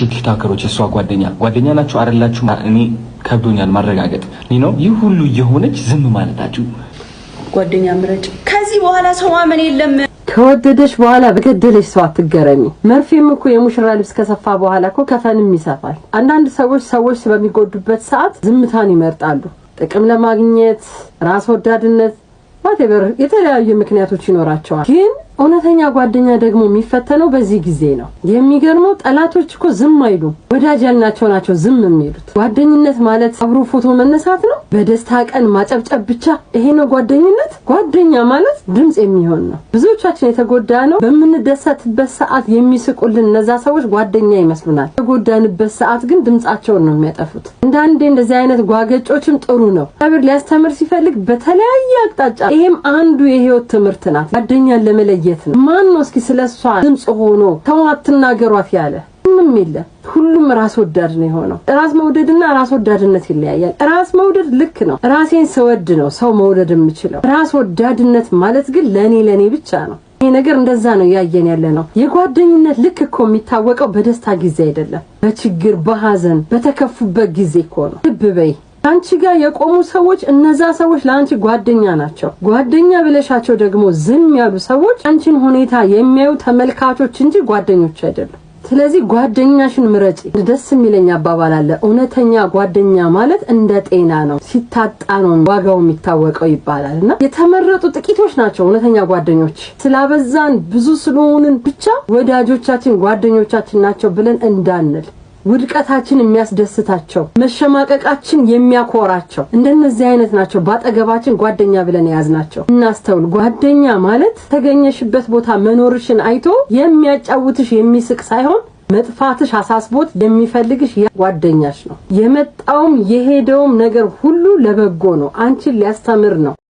ቲክቶከሮች እሷ ጓደኛ ናችሁ አይደላችሁ? እኔ ከብዶኛል ማረጋገጥ ነው። ይህ ሁሉ የሆነች ዝም ማለታችሁ። ጓደኛ ምረጭ። ከዚህ በኋላ ሰው ማመን የለም። ከወደደሽ በኋላ በገደለሽ ሰው አትገረሚ። መርፌም እኮ የሙሽራ ልብስ ከሰፋ በኋላ እኮ ከፈንም ይሰፋል። አንዳንድ ሰዎች በሚጎዱበት ሰዓት ዝምታን ይመርጣሉ። ጥቅም ለማግኘት፣ ራስ ወዳድነት whatever የተለያዩ ምክንያቶች ይኖራቸዋል። ግን እውነተኛ ጓደኛ ደግሞ የሚፈተነው በዚህ ጊዜ ነው። የሚገርመው ጠላቶች እኮ ዝም አይሉ፣ ወዳጅ ያልናቸው ናቸው ዝም የሚሉት። ጓደኝነት ማለት አብሮ ፎቶ መነሳት ነው፣ በደስታ ቀን ማጨብጨብ ብቻ። ይሄ ነው ጓደኝነት? ጓደኛ ማለት ድምጽ የሚሆን ነው። ብዙዎቻችን የተጎዳ ነው በምንደሰትበት ሰዓት የሚስቁልን እነዛ ሰዎች ጓደኛ ይመስሉናል። ተጎዳንበት ሰዓት ግን ድምጻቸውን ነው የሚያጠፉት። አንዳንዴ እንደዚህ አይነት ጓገጮችም ጥሩ ነው። እግዚአብሔር ሊያስተምር ሲፈልግ በተለያየ አቅጣጫ፣ ይሄም አንዱ የህይወት ትምህርት ናት። ጓደኛን ለመለየት ነው። ማን ነው እስኪ ስለሷ ድምጽ ሆኖ ተዋትናገሯት ያለ? ምንም የለም። ሁሉም ራስ ወዳድ ነው የሆነው። ራስ መውደድና ራስ ወዳድነት ይለያያል። ራስ መውደድ ልክ ነው፣ ራሴን ስወድ ነው ሰው መውደድ የምችለው። ራስ ወዳድነት ማለት ግን ለኔ ብቻ ነው። ይሄ ነገር እንደዛ ነው ያየን ያለ ነው። የጓደኝነት ልክ እኮ የሚታወቀው በደስታ ጊዜ አይደለም፣ በችግር በሐዘን በተከፉበት ጊዜ እኮ ነው። ልብ በይ፣ አንቺ ጋር የቆሙ ሰዎች እነዛ ሰዎች ለአንቺ ጓደኛ ናቸው። ጓደኛ ብለሻቸው ደግሞ ዝም ያሉ ሰዎች አንቺን ሁኔታ የሚያዩ ተመልካቾች እንጂ ጓደኞች አይደሉም። ስለዚህ ጓደኛሽን ምረጪ። ደስ የሚለኝ አባባል አለ፣ እውነተኛ ጓደኛ ማለት እንደ ጤና ነው፣ ሲታጣ ነው ዋጋው የሚታወቀው ይባላልና የተመረጡ ጥቂቶች ናቸው እውነተኛ ጓደኞች። ስላበዛን ብዙ ስለሆንን ብቻ ወዳጆቻችን ጓደኞቻችን ናቸው ብለን እንዳንል፣ ውድቀታችን የሚያስደስታቸው፣ መሸማቀቃችን የሚያኮራቸው እንደነዚህ አይነት ናቸው ባጠገባችን ጓደኛ ብለን ያዝናቸው። እናስተውል። ጓደኛ ማለት ተገኘሽበት ቦታ መኖርሽን አይቶ የሚያጫውትሽ የሚስቅ ሳይሆን መጥፋትሽ አሳስቦት የሚፈልግሽ ጓደኛሽ ነው። የመጣውም የሄደውም ነገር ሁሉ ለበጎ ነው፣ አንቺን ሊያስተምር ነው።